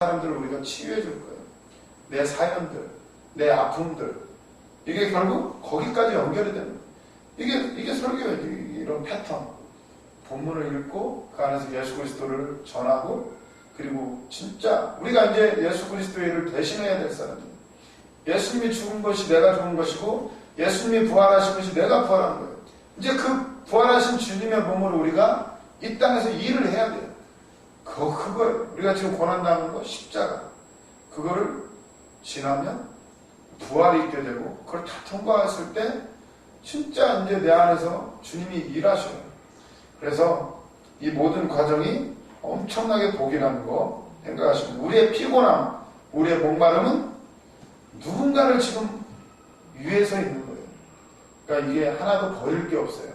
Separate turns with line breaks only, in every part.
사람들을 우리가 치유해 줄 거예요. 내 사연들, 내 아픔들. 이게 결국 거기까지 연결이 되는 거예요. 이게 설교예요. 이런 패턴. 본문을 읽고 그 안에서 예수 그리스도를 전하고, 그리고 진짜 우리가 이제 예수 그리스도의 일을 대신해야 될 사람이에요. 예수님이 죽은 것이 내가 죽은 것이고, 예수님이 부활하신 것이 내가 부활한 거예요. 이제 그 부활하신 주님의 몸으로 우리가 이 땅에서 일을 해야 돼요. 그거예요. 우리가 지금 고난당하는 거 십자가. 그거를 지나면 부활이 있게 되고, 그걸 다 통과했을 때 진짜 이제 내 안에서 주님이 일하셔요. 그래서 이 모든 과정이 엄청나게 복이라는 거 생각하시면, 우리의 피곤함, 우리의 목마름은 누군가를 지금 위해서 있는 거예요. 그러니까 이게 하나도 버릴 게 없어요.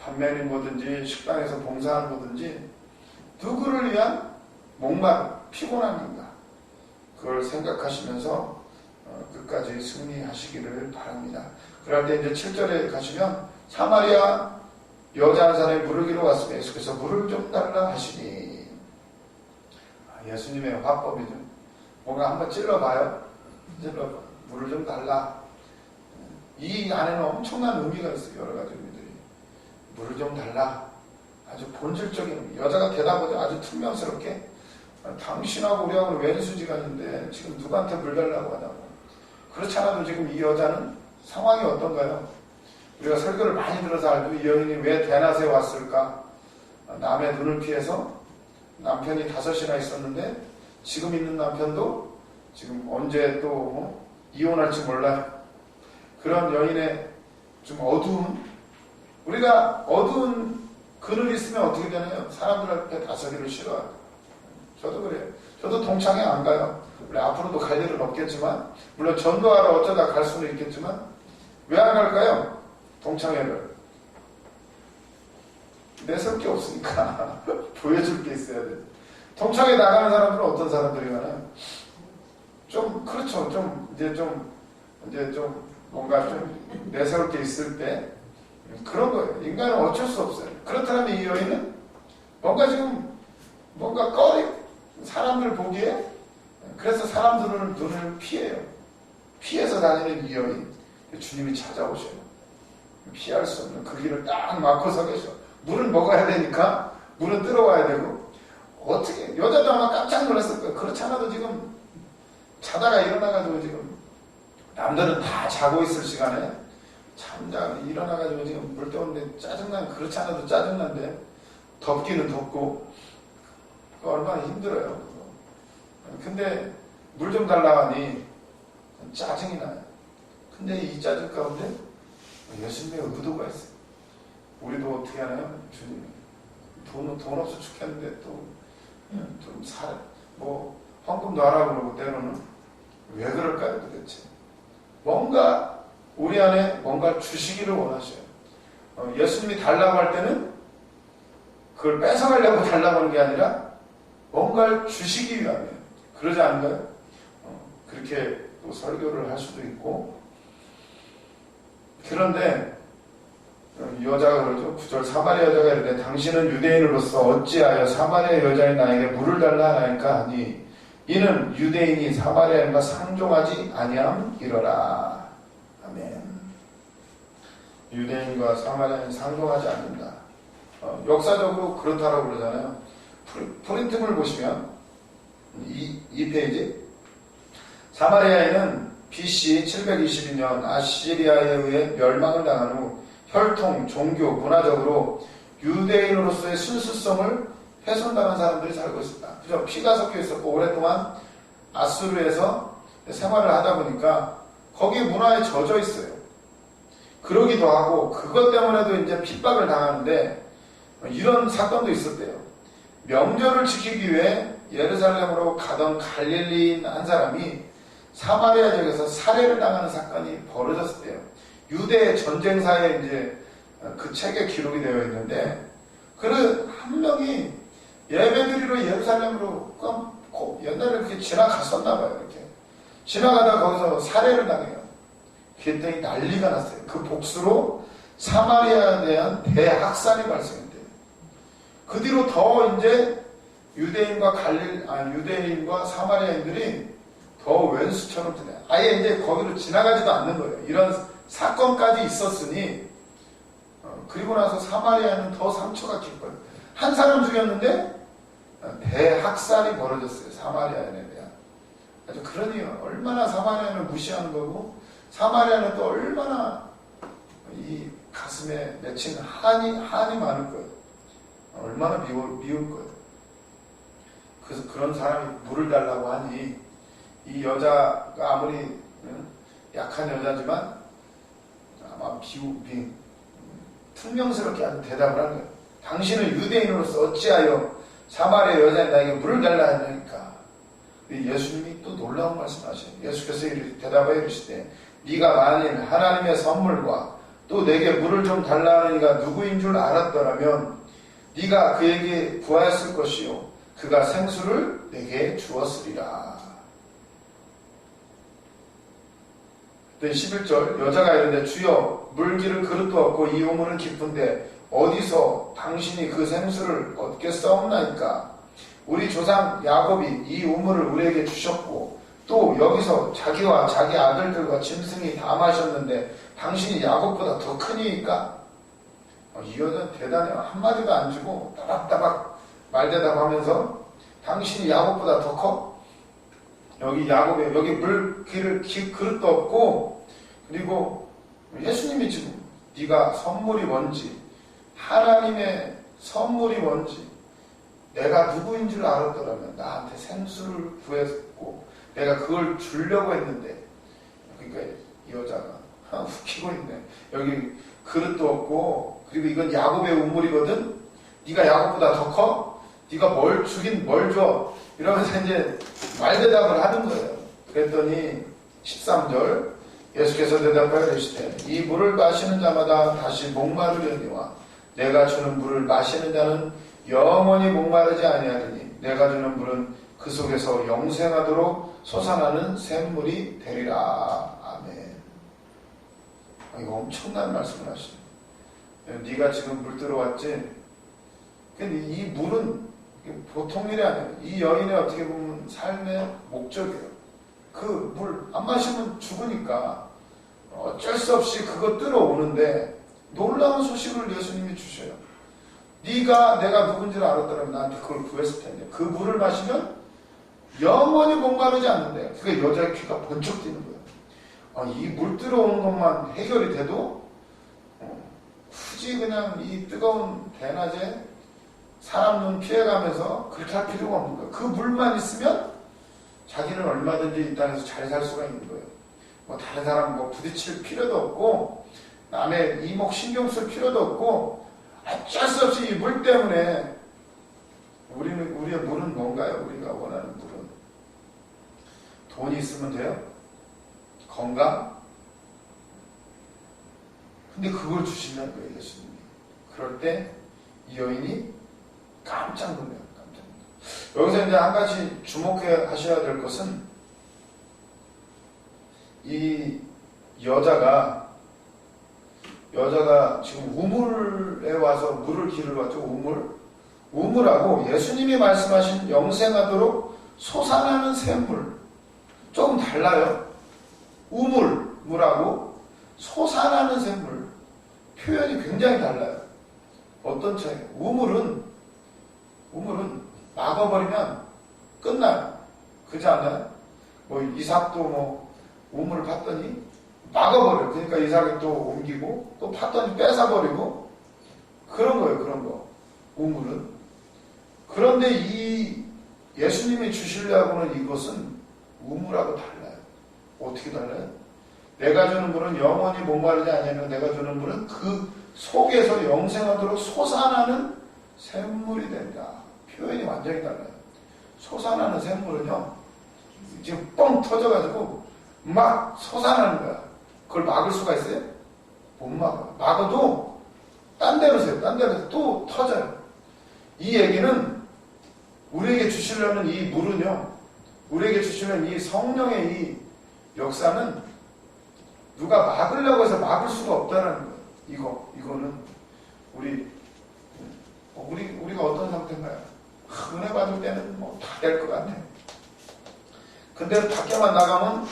판매는 뭐든지 식당에서 봉사하는 거든지 누구를 위한 목마름, 피곤함인가, 그걸 생각하시면서 끝까지 승리하시기를 바랍니다. 그럴 때 이제 7절에 가시면 사마리아 여자 한 사람이 물을 기러 왔으면 예수께서 물을 좀 달라 하시니, 예수님의 화법이죠. 뭔가 한번 찔러봐요. 찔러봐. 물을 좀 달라. 이 안에는 엄청난 의미가 있어요. 여러 가지 의미들이. 물을 좀 달라. 아주 본질적인 의미. 여자가 대답하죠. 아주 퉁명스럽게. 당신하고 우리하고는 왼수지간인데 지금 누구한테 물 달라고 하냐고. 그렇지 않아도 지금 이 여자는 상황이 어떤가요? 우리가 설교를 많이 들어서 알고, 이 여인이 왜 대낮에 왔을까? 남의 눈을 피해서 남편이 5이나 있었는데 지금 있는 남편도 지금 언제 또 이혼할지 몰라요. 그런 여인의 좀 어두운, 우리가 어두운 그늘 있으면 어떻게 되나요? 사람들 앞에 다서기를 싫어해요. 저도 그래요. 저도 동창회 안 가요. 우리 앞으로도 갈 일은 없겠지만, 물론 전도하러 어쩌다 갈 수는 있겠지만, 왜 안 갈까요? 동창회를. 내세울 게 없으니까 보여줄 게 있어야 돼. 동창회 나가는 사람들은 어떤 사람들이 가나요? 좀 그렇죠. 이제 좀 뭔가 좀 내세울 게 있을 때 그런 거예요. 인간은 어쩔 수 없어요. 그렇다면 이 여인은 뭔가 사람들 보기에, 그래서 사람들은 눈을 피해요. 피해서 다니는 이 여인, 주님이 찾아오셔요. 피할 수 없는 그 길을 딱 막고 서 계셔. 물은 먹어야 되니까 물은 들어와야 되고, 어떻게 여자도 아마 깜짝 놀랐을 거예요. 그렇지 않아도 지금 자다가 일어나가지고, 지금 남들은 다 자고 있을 시간에 잠자고 일어나가지고 지금 물 때우는데 그렇지 않아도 짜증난데, 덥기는 덥고 얼마나 힘들어요. 근데 물 좀 달라 하니 짜증이 나요. 근데 이 짜증 가운데 예수님의 의도가 있어요. 우리도 어떻게 하나요? 주님, 돈 없어 죽겠는데 좀 헌금 놔라 그러고, 때로는 왜 그럴까요 도대체? 뭔가 우리 안에 뭔가 주시기를 원하셔요. 예수님이 달라고 할 때는 그걸 뺏어가려고 달라고 하는 게 아니라 뭔가를 주시기 위함이에요. 그러지 않은가요? 그렇게 또 설교를 할 수도 있고. 그런데 이 여자가 그러죠. 9절, 사마리아 여자가 이르되 당신은 유대인으로서 어찌하여 사마리아 여자인 나에게 물을 달라 하나이까 하니, 이는 유대인이 사마리아인과 상종하지 아니함이러라. 아멘. 유대인과 사마리아인 상종하지 않는다. 역사적으로 그렇다라고 그러잖아요. 프린트물 보시면 이 페이지, 사마리아에는 BC 722년 아시리아에 의해 멸망을 당한 후 혈통, 종교, 문화적으로 유대인으로서의 순수성을 훼손당한 사람들이 살고 있습니다. 그죠? 피가 섞여 있었고, 오랫동안 아수르에서 생활을 하다 보니까 거기에 문화에 젖어 있어요. 그러기도 하고, 그것 때문에도 이제 핍박을 당하는데, 이런 사건도 있었대요. 명절을 지키기 위해 예루살렘으로 가던 갈릴리인 한 사람이 사마리아 지역에서 살해를 당하는 사건이 벌어졌대요. 유대 전쟁사에 이제 그 책에 기록이 되어 있는데, 그 한 명이 예배드리러 예루살렘으로 옛날에 그렇게 지나갔었나 봐요. 이렇게 지나가다 거기서 살해를 당해요. 그랬더니 난리가 났어요. 그 복수로 사마리아에 대한 대학살이 발생했대요. 그 뒤로 더 이제 유대인과 사마리아인들이 더 왼수처럼 지내. 아예 이제 거기로 지나가지도 않는 거예요. 이런 사건까지 있었으니, 그리고 나서 사마리아는 더 상처가 깊어요. 한 사람 죽였는데 대학살이 벌어졌어요. 사마리아인에 대한. 아주 그러니 얼마나 사마리아인을 무시하는 거고, 사마리아는 또 얼마나 이 가슴에 맺힌 한이 많을 거예요. 얼마나 미울 거예요. 그래서 그런 사람이 물을 달라고 하니, 이 여자가 아무리 약한 여자지만 아마 퉁명스럽게 아주 대답을 하는 거예요. 당신은 유대인으로서 어찌하여 사마리아 여자인 나에게 물을 달라 하니까. 예수님이 또 놀라운 말씀하셔요. 예수께서 대답하여 이르시되 네가 만일 하나님의 선물과 또 내게 물을 좀 달라 하는 이가 누구인 줄 알았더라면 네가 그에게 구하였을 것이요 그가 생수를 내게 주었으리라. 11절 여자가 이르되 주여 물기를 그릇도 없고 이 우물은 깊은데 어디서 당신이 그 생수를 얻겠사옵나이까. 우리 조상 야곱이 이 우물을 우리에게 주셨고 또 여기서 자기와 자기 아들들과 짐승이 다 마셨는데 당신이 야곱보다 더 크니까. 이 여자는 대단해요. 한마디도 안 주고 따박따박 말대답하면서 당신이 야곱보다 더 커? 여기 야곱에 여기 물기를 그릇도 없고, 그리고 예수님이 지금 네가 선물이 뭔지, 하나님의 선물이 뭔지 내가 누구인 줄 알았더라면 나한테 생수를 구했고 내가 그걸 주려고 했는데. 그러니까 이 여자가 웃기고 있네. 여기 그릇도 없고, 그리고 이건 야곱의 우물이거든. 네가 야곱보다 더 커? 네가 뭘 주긴 뭘 줘? 이러면서 이제 말대답을 하는 거예요. 그랬더니 13절 예수께서 대답하여 이르시되 이 물을 마시는 자마다 다시 목마르려니와 내가 주는 물을 마시는 자는 영원히 목마르지 아니하리니 내가 주는 물은 그 속에서 영생하도록 솟아나는 샘물이 되리라. 아멘. 이거 엄청난 말씀을 하시네. 네가 지금 물 들어왔지? 근데 이 물은 보통 일이 아니에요. 이 여인의 어떻게 보면 삶의 목적이에요. 그 물 안 마시면 죽으니까 어쩔 수 없이 그거 들어오는데 놀라운 소식을 예수님이 주셔요. 네가 내가 누군지를 알았더라면 나한테 그걸 구했을 텐데 그 물을 마시면 영원히 목마르지 않는데. 그게 여자의 귀가 번쩍 뜨는 거예요. 이 물 들어오는 것만 해결이 돼도 굳이 그냥 이 뜨거운 대낮에 사람 눈 피해가면서 그렇게 할 필요가 없는 거예요. 그 물만 있으면 자기는 얼마든지 이 땅에서 잘 살 수가 있는 거예요. 뭐 다른 사람 뭐 부딪힐 필요도 없고 남의 이목 신경 쓸 필요도 없고 어쩔 수 없이 이 물 때문에 우리의 물은 뭔가요? 우리가 원하는 물은 돈이 있으면 돼요? 건강? 근데 그걸 주신다는 거예요, 예수님이. 그럴 때 이 여인이 깜짝 놀라요. 여기서 이제 한 가지 주목해 하셔야 될 것은 이 여자가 지금 우물에 와서 물을 기르러 왔죠. 우물하고 예수님이 말씀하신 영생하도록 솟아나는 샘물 조금 달라요. 물하고 솟아나는 샘물 표현이 굉장히 달라요. 어떤 차이예요? 우물은 막아버리면 끝나요. 그렇지 않나요? 뭐 이삭도 뭐 우물을 팠더니 막아버려요. 그러니까 이삭이 또 옮기고 또 팠더니 뺏어버리고 그런 거예요. 그런 거. 우물은. 그런데 이 예수님이 주시려고 하는 이것은 우물하고 달라요. 어떻게 달라요? 내가 주는 물은 영원히 목마르지 아니하며 내가 주는 물은 그 속에서 영생하도록 솟아나는 샘물이 된다. 표현이 완전히 달라요. 솟아나는 샘물은요, 지금 뻥 터져가지고 막 솟아나는 거야. 그걸 막을 수가 있어요? 못 막아요. 막아도 딴 데로 세요. 딴 데로 세요. 또 터져요. 이 얘기는 우리에게 주시려는 이 물은요, 우리에게 주시는 이 성령의 이 역사는 누가 막으려고 해서 막을 수가 없다는 거예요. 이거는 우리가 어떤 상태인가요? 은혜 받을 때는 뭐 다 될 것 같아. 근데 밖에만 나가면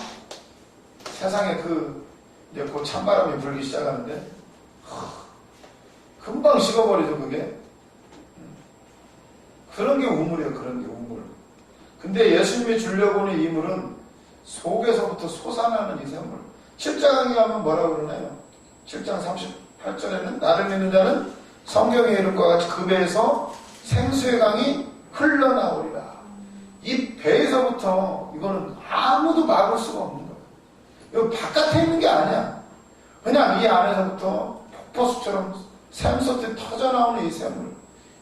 세상에 이제 그 찬바람이 불기 시작하는데 금방 식어버리죠 그게. 그런 게 우물이에요. 그런 게 우물. 근데 예수님이 주려고 하는 이 물은 속에서부터 솟아나는 이 샘물. 7장에 가면 뭐라고 그러나요? 7장 38절에는 나를 믿는 자는 성경의 이름과 같이 그 배에서 생수의 강이 흘러나오리라. 이 배에서부터 이거는 아무도 막을 수가 없는 거예요. 이거 바깥에 있는 게 아니야. 그냥 이 안에서부터 폭포수처럼 샘솟듯이 터져나오는 이 샘물.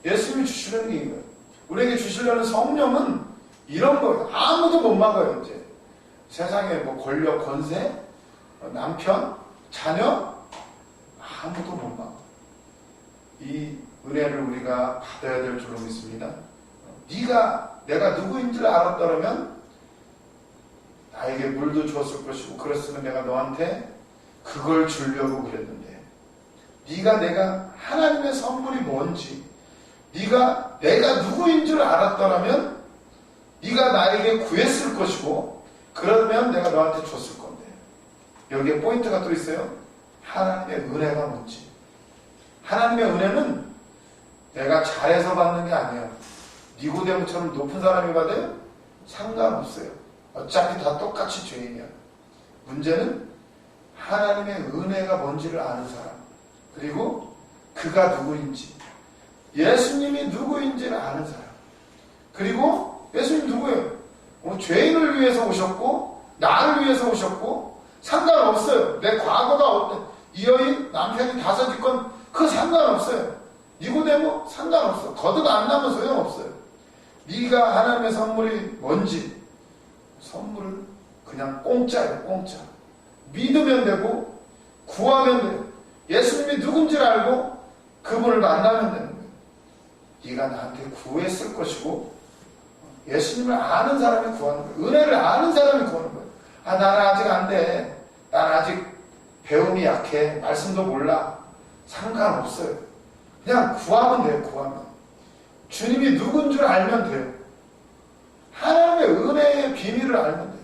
예수님이 주시는 게 이거예요. 우리에게 주시려는 성령은 이런 거예요. 아무도 못 막아요. 이제 세상에 뭐 권력, 권세, 남편, 자녀 아무도 못 막아. 이 은혜를 우리가 받아야 될 줄로 믿습니다. 내가 누구인지를 알았더라면 나에게 물도 주었을 것이고 그랬으면 내가 너한테 그걸 주려고 그랬는데 내가 하나님의 선물이 뭔지 내가 누구인 줄 알았더라면 네가 나에게 구했을 것이고 그러면 내가 너한테 줬을 건데 여기에 포인트가 또 있어요. 하나님의 은혜가 뭔지. 하나님의 은혜는 내가 잘해서 받는 게 아니야. 니고데모처럼 높은 사람이 받아요? 상관없어요. 어차피 다 똑같이 죄인이야. 문제는 하나님의 은혜가 뭔지를 아는 사람, 그리고 그가 누구인지, 예수님이 누구인지를 아는 사람, 그리고 예수님 누구예요? 죄인을 위해서 오셨고 나를 위해서 오셨고 상관없어요. 내 과거가 어때? 이 여인 남편이 5있건 그 상관없어요. 니고데모 상관없어. 거듭 안 나면 소용없어요. 네가 하나님의 선물이 뭔지, 선물은 그냥 공짜예요. 공짜. 믿으면 되고 구하면 돼요. 예수님이 누군지를 알고 그분을 만나면 되는 거예요. 네가 나한테 구했을 것이고 예수님을 아는 사람이 구하는 거예요. 은혜를 아는 사람이 구하는 거예요. 나는 아직 안 돼. 난 아직 배움이 약해. 말씀도 몰라. 상관없어요. 그냥 구하면 돼요. 구하면. 주님이 누군 줄 알면 돼요. 하나님의 은혜의 비밀을 알면 돼요.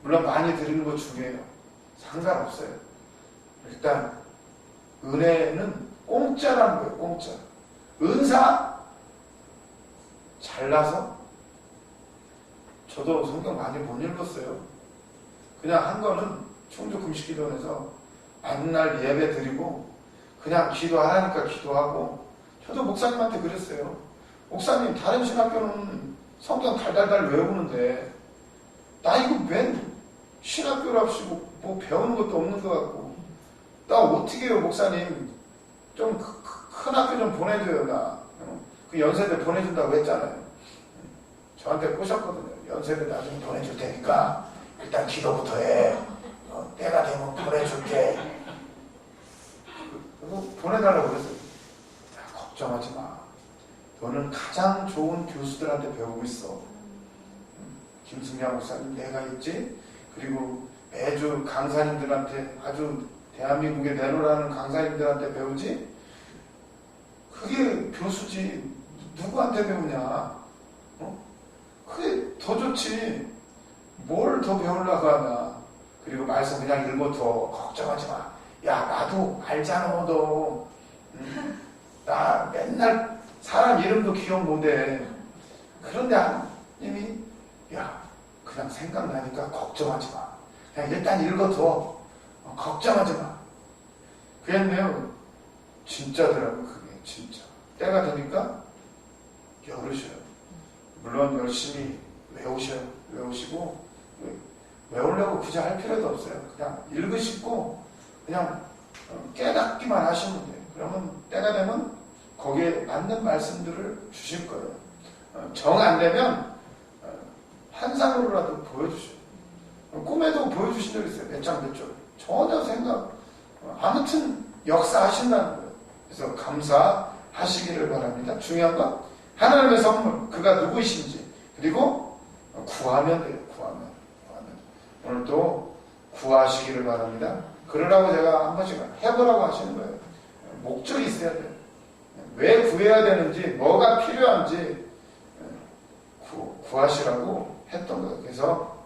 물론 많이 드리는 거 중요해요. 상관없어요. 일단 은혜는 공짜라는 거예요. 공짜. 은사 잘나서 저도 성경 많이 못 읽었어요. 그냥 한 거는 충주 금식기도원에서 맨날 예배 드리고 그냥 기도하라니까 기도하고, 저도 목사님한테 그랬어요. 목사님, 다른 신학교는 성경 달달달 외우는데 나 이거 웬 신학교랍시고 뭐 배우는 것도 없는 것 같고 나 어떻게 해요 목사님, 좀 큰 학교 좀 보내줘요. 나 그 연세대 보내준다고 했잖아요. 저한테 꼬셨거든요. 연세대 나중에 보내줄 테니까 일단 기도부터 해. 때가 되면 보내줄게. 그래서 보내달라고 그랬어요. 야, 걱정하지 마. 너는 가장 좋은 교수들한테 배우고 있어. 김승양 목사님 내가 있지. 그리고 매주 강사님들한테, 아주 대한민국에 내놓으라는 강사님들한테 배우지. 그게 교수지. 누구한테 배우냐. 그게 더 좋지. 뭘 더 배우려고 하나. 그리고 말씀 그냥 읽어둬. 걱정하지 마. 야, 나도 알잖아. 너 나 맨날 사람 이름도 기억 못해. 그런데 하나님이 야, 그냥 생각나니까 걱정하지 마. 그냥 일단 읽어둬. 걱정하지 마. 그랬네요. 진짜더라고요. 그게 진짜. 때가 되니까 열으셔요. 물론 열심히 외우시고 외우려고 굳이 할 필요도 없어요. 그냥 읽으시고 그냥 깨닫기만 하시면 돼요. 그러면 때가 되면 거기에 맞는 말씀들을 주실 거예요. 정 안 되면 환상으로라도 보여주셔요. 꿈에도 보여주신 적 있어요. 몇 장 몇 절. 전혀 생각, 아무튼 역사하신다는 거예요. 그래서 감사하시기를 바랍니다. 중요한 건 하나님의 선물, 그가 누구이신지, 그리고 구하면 돼요. 구하면. 오늘도 구하시기를 바랍니다. 그러라고 제가 한 번씩 해보라고 하시는 거예요. 목적이 있어야 돼요. 왜 구해야 되는지, 뭐가 필요한지, 구하시라고 했던 거예요. 그래서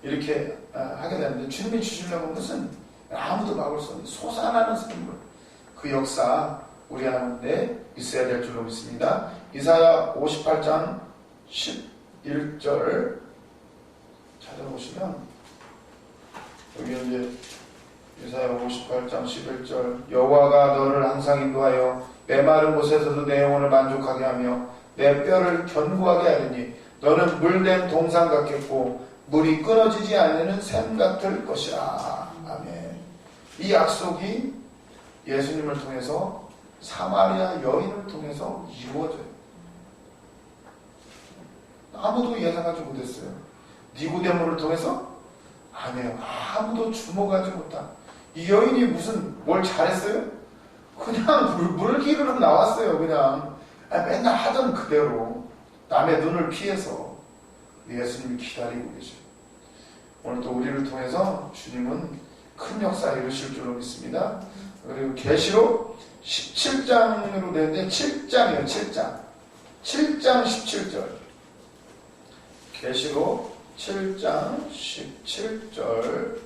이렇게 하게 되는데 주님이 주시려는 것은 아무도 막을 수 없는 솟아나는 선물, 그 역사 우리 가운데 있어야 될 줄로 믿습니다. 이사야 58장 11절 찾아보시면 여기 이제 이사야 58장 11절 여호와가 너를 항상 인도하여 메마른 곳에서도 내 영혼을 만족하게 하며 내 뼈를 견고하게 하리니 너는 물된 동산 같겠고 물이 끊어지지 않는 샘 같을 것이라. 아멘. 이 약속이 예수님을 통해서 사마리아 여인을 통해서 이루어져요. 아무도 예상하지 못했어요. 니고데모를 통해서? 아니에요. 아무도 주목하지 못한 이 여인이 무슨 뭘 잘했어요? 그냥 물기르러 나왔어요. 그냥 맨날 하던 그대로 남의 눈을 피해서 예수님이 기다리고 계셔요. 오늘 또 우리를 통해서 주님은 큰 역사 이루실 줄로 믿습니다. 그리고 계시록 17장으로 되는데 7장이에요. 7장 17절 계시록 7장 17절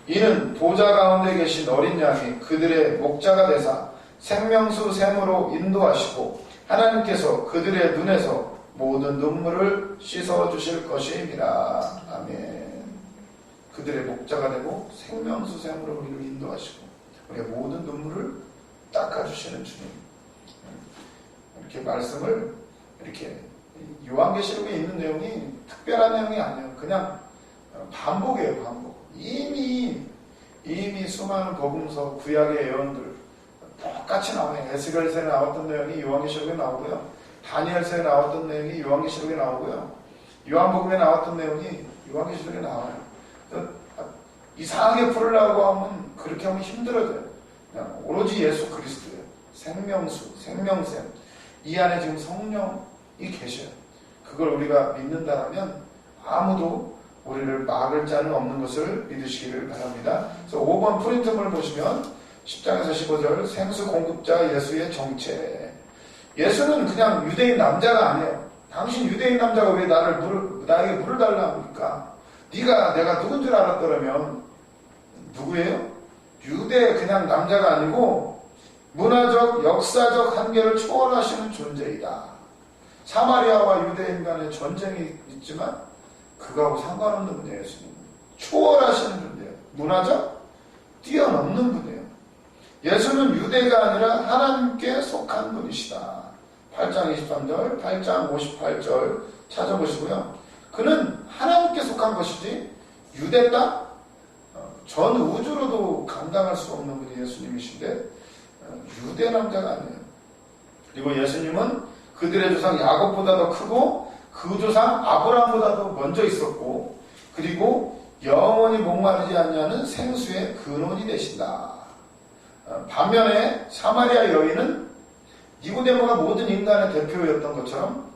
이는 보좌 가운데 계신 어린 양이 그들의 목자가 되사 생명수 샘으로 인도하시고 하나님께서 그들의 눈에서 모든 눈물을 씻어주실 것임이라. 아멘. 그들의 목자가 되고 생명수 샘으로 우리를 인도하시고 우리의 모든 눈물을 닦아주시는 주님. 이렇게 말씀을 이렇게 요한계시록에 있는 내용이 특별한 내용이 아니에요. 그냥 반복이에요. 반복. 이미 수많은 복음서 구약의 예언들 똑같이 나와요. 에스겔서에 나왔던 내용이 요한계시록에 나오고요. 다니엘서에 나왔던 내용이 요한계시록에 나오고요. 요한복음에 나왔던 내용이 요한계시록에 나와요. 이상하게 풀으려고 하면 그렇게 하면 힘들어져요. 그냥 오로지 예수 그리스도예요. 생명수, 생명샘. 이 안에 지금 성령이 계셔요. 그걸 우리가 믿는다면 아무도 우리를 막을 자는 없는 것을 믿으시기를 바랍니다. 그래서 5번 프린트물 보시면 10장에서 15절 생수 공급자 예수의 정체. 예수는 그냥 유대인 남자가 아니에요. 당신 유대인 남자가 왜 나에게 물을 달라 합니까? 내가 누군 줄 알았더라면 누구예요? 유대 그냥 남자가 아니고 문화적, 역사적 한계를 초월하시는 존재이다. 사마리아와 유대인 간의 전쟁이 있지만 그거하고 상관없는 분이에요. 예수님 초월하시는 분이에요. 문화적 뛰어넘는 분이에요. 예수는 유대가 아니라 하나님께 속한 분이시다. 8장 23절, 8장 58절 찾아보시고요. 그는 하나님께 속한 것이지 유대 땅, 전 우주로도 감당할 수 없는 분이 예수님이신데 유대 남자가 아니에요. 그리고 예수님은 그들의 조상 야곱보다 더 크고 그 조상 아브라함보다도 먼저 있었고 그리고 영원히 목마르지 않냐는 생수의 근원이 되신다. 반면에 사마리아 여인은 니고데모가 모든 인간의 대표였던 것처럼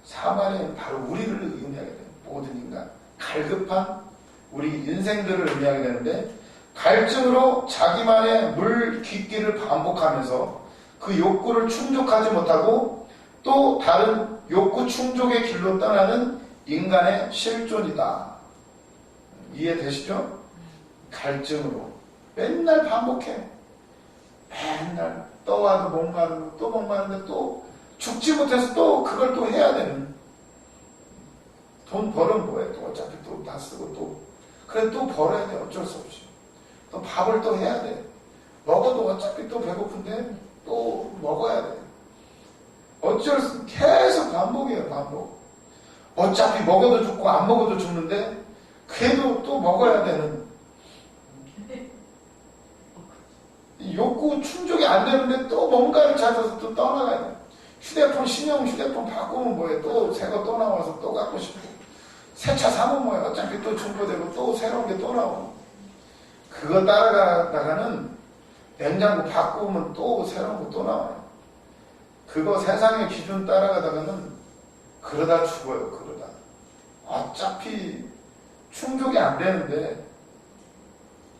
사마리아는 바로 우리를 의미하게 돼요. 모든 인간. 갈급한 우리 인생들을 의미하게 되는데 갈증으로 자기만의 물 깊기를 반복하면서 그 욕구를 충족하지 못하고 또 다른 욕구 충족의 길로 떠나는 인간의 실존이다. 이해되시죠? 갈증으로 맨날 반복해. 맨날 떠와도 목마르고 또 목마른데 또 죽지 못해서 또 그걸 또 해야 되는. 돈 벌은 뭐해? 또 어차피 또 다 쓰고 또 그래 또 벌어야 돼. 어쩔 수 없이. 또 밥을 또 해야 돼. 먹어도 어차피 또 배고픈데 또 먹어야 돼. 어쩔 수 계속 반복이에요. 반복. 어차피 먹어도 죽고 안 먹어도 죽는데 그래도 또 먹어야 되는. 욕구 충족이 안 되는데 또 뭔가를 찾아서 또 떠나가야 돼. 신형 휴대폰 바꾸면 뭐해? 또 새 거 또 나와서 또 갖고 싶고. 새 차 사면 뭐해? 어차피 또 중고되고 또 새로운 게 또 나오고. 그거 따라가다가는 냉장고 바꾸면 또 새로운 거 또 나와요. 그거 세상의 기준 따라가다가는 그러다 죽어요. 그러다. 어차피 충족이 안 되는데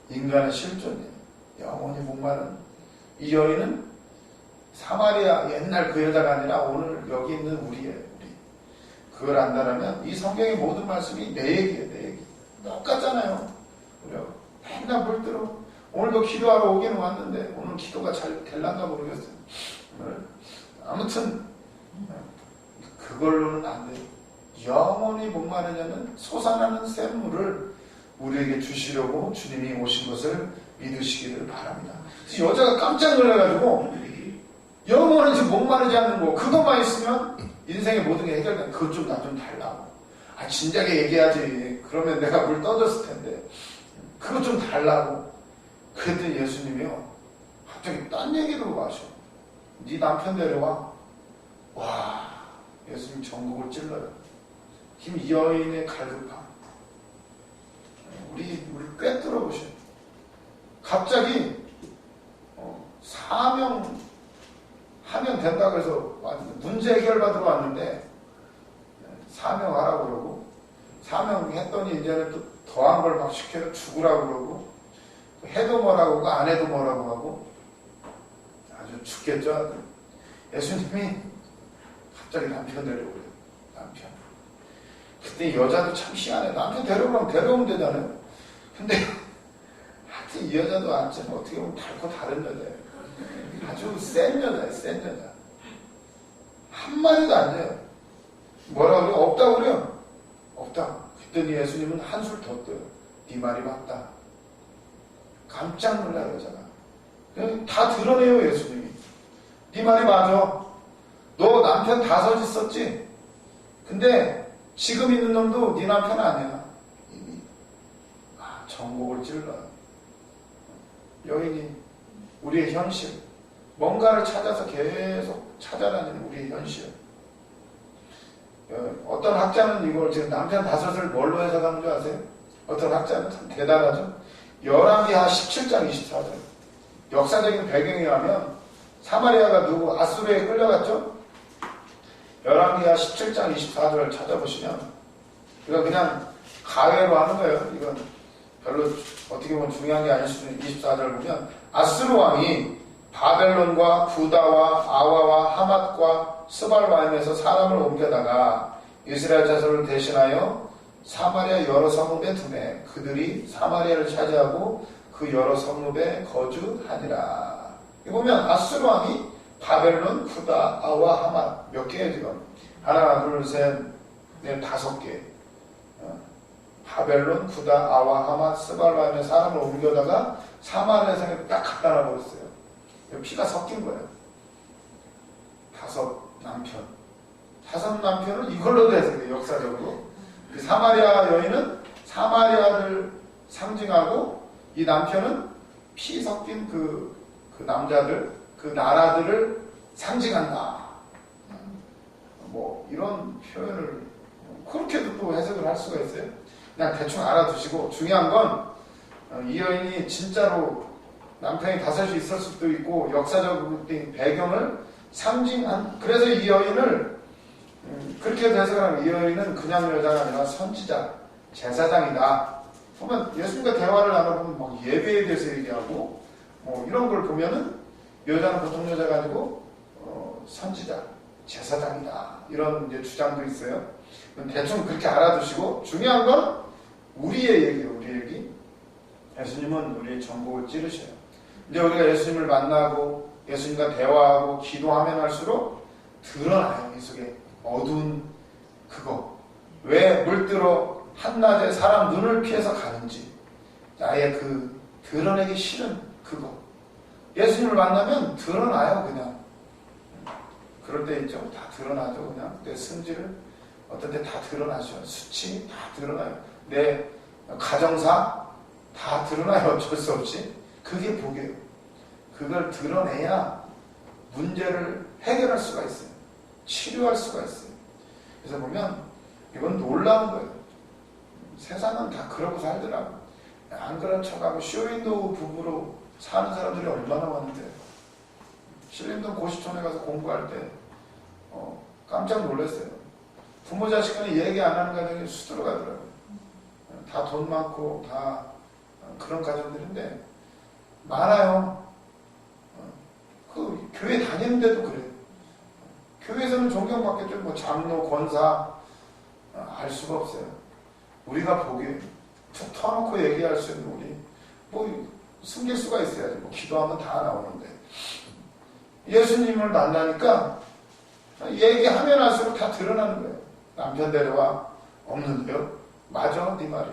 인간의 실존이에요. 영원히 목마른 이 여인은 사마리아 옛날 그 여자가 아니라 오늘 여기 있는 우리예요. 우리. 그걸 안다라면 이 성경의 모든 말씀이 내 얘기예요. 내 얘기. 똑같잖아요. 그래요. 맨날 볼 때로 오늘도 기도하러 오기는 왔는데 오늘 기도가 잘 될란가 모르겠어요. 아무튼 그걸로는 안 돼요. 영원히 목마르냐는 솟아나는 샘물을 우리에게 주시려고 주님이 오신 것을 믿으시기를 바랍니다. 여자가 깜짝 놀라가지고 영원히 목마르지 않는 거 그것만 있으면 인생의 모든 게 해결된다. 그것 좀 나 좀 달라고. 진작에 얘기하지. 그러면 내가 물 떠줬을 텐데. 그것 좀 달라고. 그랬더니 예수님이요. 갑자기 딴 얘기로 하셔. 네 남편 데려와. 와, 예수님 전국을 찔러요. 이 여인의 갈급함. 우리 꿰뚫어 보셔요. 갑자기 사명하면 된다고 해서 문제 해결 받으러 왔는데 사명하라고 그러고 사명했더니 이제는 또 더한 걸 막 시켜서 죽으라고 그러고 해도 뭐라고 하고 안 해도 뭐라고 하고 아주 죽겠죠. 예수님이 갑자기 남편 데려오래요. 남편. 그때 여자도 참 희한해. 남편 데려오면 되잖아요. 근데 하여튼 이 여자도 어떻게 보면 달고 다른 여자예요. 아주 센 여자예요. 센 여자. 한마디도 안 돼요. 뭐라 그래요? 없다고 그래요. 없다. 그랬더니 예수님은 한술 더 떠요. 네 말이 맞다. 깜짝 놀라요. 여자가. 그냥 다 드러내요. 예수님이. 네 말이 맞아. 너 남편 5 있었지? 근데 지금 있는 놈도 네 남편 아니야. 이미 전곡을 찔러요. 여인이 우리의 현실, 뭔가를 찾아서 계속 찾아다니는 우리의 현실. 어떤 학자는 이걸 지금 남편 5을 뭘로 해석하는 줄 아세요? 어떤 학자는 참 대단하죠. 열왕기하 17장 24절. 역사적인 배경에 하면 사마리아가 누구 아수르에 끌려갔죠? 열왕기하 17장 24절 찾아보시면 이거 그냥 가외로 하는 거예요. 이건 별로 어떻게 보면 중요한 게 아닐 수도 있는 24절 보면 아수르 왕이 바벨론과 구다와 아와와 하맛과 스발바임에서 사람을 옮겨다가 이스라엘 자손을 대신하여 사마리아 여러 성읍에 두매 그들이 사마리아를 차지하고 그 여러 성읍에 거주하니라. 이 보면 아수르 왕이 바벨론, 구다, 아와, 하맛 몇 개예요 지금? 하나, 둘, 셋, 넷, 5개. 바벨론, 구다, 아와, 하맛, 스발바임에 사람을 옮겨다가 사마리아 성에 딱 갖다 놔버렸어요. 피가 섞인 거예요. 5 남편. 5 남편을 이걸로도 해석해요. 역사적으로. 사마리아 여인은 사마리아를 상징하고 이 남편은 피 섞인 그 남자들, 그 나라들을 상징한다. 뭐 이런 표현을 그렇게도 또 해석을 할 수가 있어요. 그냥 대충 알아두시고 중요한 건 이 여인이 진짜로 남편이 5이 있을 수도 있고 역사적 배경을 상징한. 그래서 이 여인을 그렇게 해석을 하면 이 여인은 그냥 여자가 아니라 선지자, 제사장이다. 보면 예수님과 대화를 나눠보면 막 예배에 대해서 얘기하고 뭐 이런 걸 보면은 여자는 보통 여자가 아니고 선지자, 제사장이다. 이런 이제 주장도 있어요. 대충 그렇게 알아두시고 중요한 건 우리의 얘기예요. 우리 얘기. 예수님은 우리의 전곡을 찌르셔요. 이제 우리가 예수님을 만나고 예수님과 대화하고 기도하면 할수록 드러나요. 이 속에 어두운 그거. 왜 물들어 한낮에 사람 눈을 피해서 가는지 나의 그 드러내기 싫은 그거. 예수님을 만나면 드러나요. 그냥. 그럴 때 있죠. 다 드러나죠. 그냥 내 승질을 어떤 때 다 드러나죠. 수치 다 드러나요. 내 가정사 다 드러나요. 어쩔 수 없이. 그게 복이에요. 그걸 드러내야 문제를 해결할 수가 있어요. 치료할 수가 있어요. 그래서 보면 이건 놀라운 거예요. 세상은 다 그러고 살더라고. 안 그런 척하고 쇼윈도우 부부로 사는 사람들이 얼마나 많은데. 신림동 고시촌에 가서 공부할 때 깜짝 놀랐어요. 부모 자식 간에 얘기 안 하는 가정이 수두룩 하더라고요. 다 돈 많고 다 그런 가정들인데 많아요. 교회 다니는데도 그래요. 교회에서는 존경받겠죠. 뭐 장로, 권사 알 수가 없어요. 우리가 보기에 툭 터놓고 얘기할 수 있는 우리 뭐 숨길 수가 있어야지. 뭐 기도하면 다 나오는데 예수님을 만나니까 얘기하면 할수록 다 드러나는 거예요. 남편 데려와. 없는데요? 맞아, 네 말이.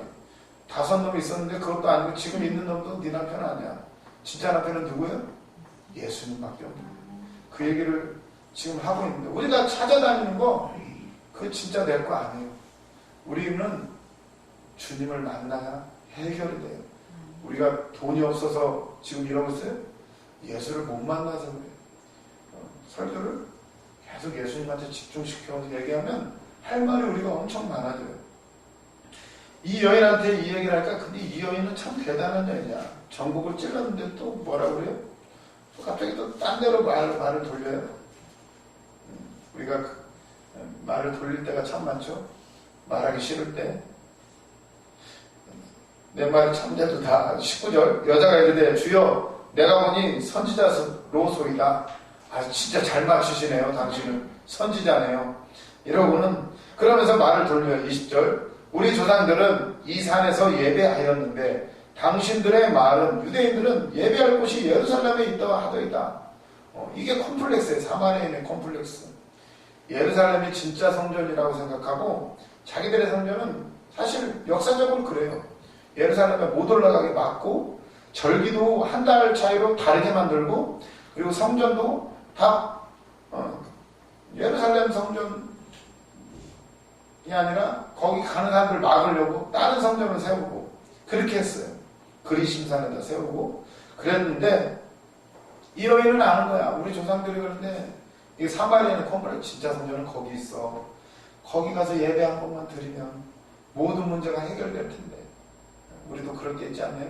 5놈 있었는데 그것도 아니고 지금 있는 놈도 네 남편 아니야. 진짜 남편은 누구예요? 예수님밖에 없는 거예요. 그 얘기를 지금 하고 있는데 우리가 찾아다니는 거 그거 진짜 내 거 아니에요. 우리는 주님을 만나야 해결이 돼요. 우리가 돈이 없어서 지금 이러고 있어요? 예수를 못 만나서 그래요. 설교를 계속 예수님한테 집중시켜서 얘기하면 할 말이 우리가 엄청 많아져요. 이 여인한테 이 얘기를 할까? 근데 이 여인은 참 대단한 여인이야. 전국을 찔렀는데 또 뭐라 그래요? 또 갑자기 또 딴 데로 말을 돌려요. 우리가 말을 돌릴 때가 참 많죠. 말하기 싫을 때. 내 말이 참돼도 다 19절 여자가 이르되 주여 내가 보니 선지자로소이다. 아 진짜 잘 맞추시네요. 당신은 선지자네요. 이러고는 그러면서 말을 돌려요. 20절 우리 조상들은 이 산에서 예배하였는데 당신들의 말은 유대인들은 예배할 곳이 예루살렘에 있다고 하더이다. 이게 콤플렉스예요. 사마리아인의 콤플렉스. 예루살렘이 진짜 성전이라고 생각하고 자기들의 성전은 사실 역사적으로 그래요. 예루살렘에 못 올라가게 막고 절기도 한 달 차이로 다르게 만들고 그리고 성전도 다 예루살렘 성전이 아니라 거기 가는 사람들 막으려고 다른 성전을 세우고 그렇게 했어요. 그리심산에다 세우고 그랬는데 이 여인은 아는 거야. 우리 조상들이 그런데 이 사마리아는 콤플렉스 진짜 성전은 거기 있어. 거기 가서 예배 한 번만 드리면 모든 문제가 해결될 텐데 우리도 그럴 게 있지 않나요?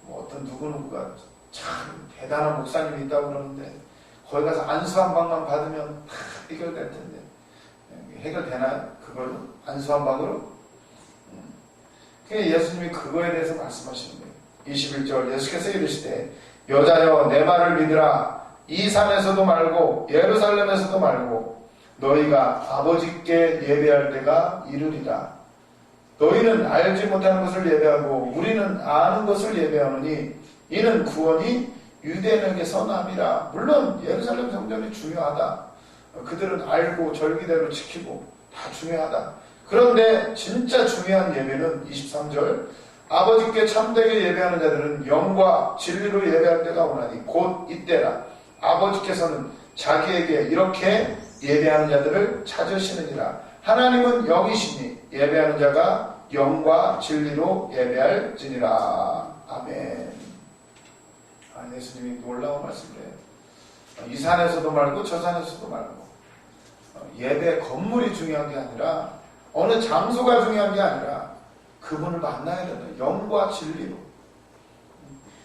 뭐 어떤 누구누구가 참 대단한 목사님이 있다고 그러는데 거기 가서 안수 한 방만 받으면 다 해결될 텐데 해결되나? 그걸로? 안수 한 방으로? 예수님이 그거에 대해서 말씀하시는 거예요. 21절 예수께서 이르시되 여자여 내 말을 믿으라. 이 산에서도 말고 예루살렘에서도 말고 너희가 아버지께 예배할 때가 이르리라. 너희는 알지 못하는 것을 예배하고 우리는 아는 것을 예배하노니 이는 구원이 유대인에게서 남이라. 물론 예루살렘 성전이 중요하다. 그들은 알고 절기대로 지키고 다 중요하다. 그런데 진짜 중요한 예배는 23절 아버지께 참되게 예배하는 자들은 영과 진리로 예배할 때가 오나니 곧 이때라. 아버지께서는 자기에게 이렇게 예배하는 자들을 찾으시느니라. 하나님은 영이시니 예배하는 자가 영과 진리로 예배할지니라. 아멘. 예수님이 놀라운 말씀이에요. 이 산에서도 말고 저 산에서도 말고 예배 건물이 중요한 게 아니라 어느 장소가 중요한 게 아니라 그분을 만나야 된다. 영과 진리로.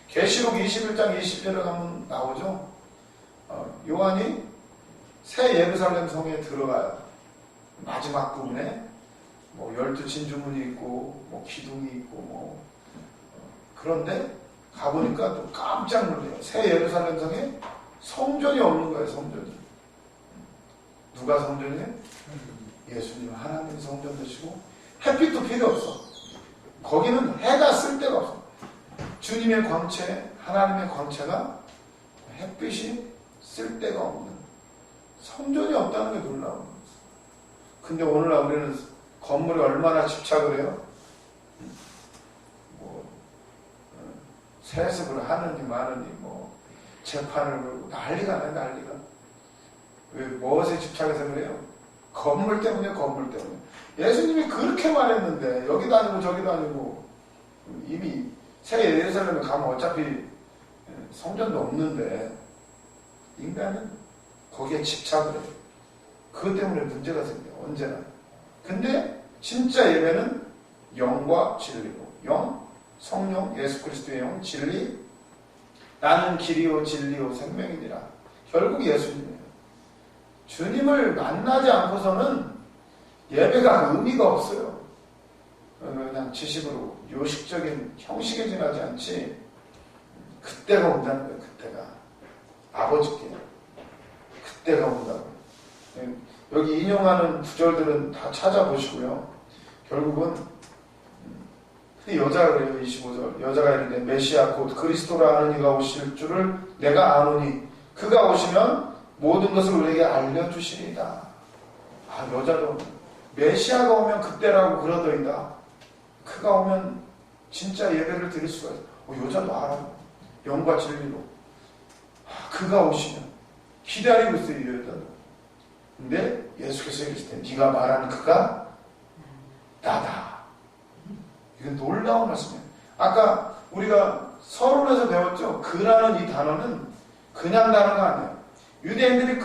계시록 21장 20절에 가면 나오죠. 요한이 새 예루살렘 성에 들어가요. 마지막 부분에 뭐 12진주문이 있고 뭐 기둥이 있고 그런데 가보니까 또 깜짝 놀래요. 새 예루살렘 성에 성전이 없는 거예요. 성전이. 누가 성전이에요? 예수님 하나님 성전 되시고 햇빛도 필요 없어. 거기는 해가 쓸 데가 없어. 주님의 광채, 하나님의 광채가 햇빛이 쓸 데가 없는 성전이 없다는 게 놀라운 거예요. 근데 오늘날 우리는 건물에 얼마나 집착을 해요? 세습을 하느니 마느니 재판을 걸고 난리가 나요. 난리가. 왜 무엇에 집착해서 그래요? 건물 때문에 건물 때문에. 예수님이 그렇게 말했는데 여기도 아니고 저기도 아니고 이미 새 예루살렘에 가면 어차피 성전도 없는데 인간은 거기에 집착을 해요. 그것 때문에 문제가 생겨요. 언제나. 근데 진짜 예배는 영과 진리로. 영, 성령, 예수 그리스도의 영, 진리. 나는 길이요 진리요 생명이니라. 결국 예수님이에요. 주님을 만나지 않고서는 예배가 의미가 없어요. 그냥 지식으로 요식적인 형식에 지나지 않지. 그때가 온다는 거예요. 그때가 아버지께 그때가 온다고. 여기 인용하는 구절들은 다 찾아보시고요. 결국은 여자가 그래요. 25절 여자가 이르되 메시아 곧 그리스도라 하는 이가 오실 줄을 내가 아노니 그가 오시면 모든 것을 우리에게 알려주시리이다. 아, 여자도 메시아가 오면 그때라고 그러더이다. 그가 오면 진짜 예배를 드릴 수가 있어. 여자도 알아요. 영과 진리로. 아, 그가 오시면 기다리고 있어요. 이 여자도. 근데 예수께서 이르실 때 네가 말하는 그가 나다. 이건 놀라운 말씀이에요. 아까 우리가 서론에서 배웠죠. 그라는 이 단어는 그냥 단어가 아니에요. 유대인들이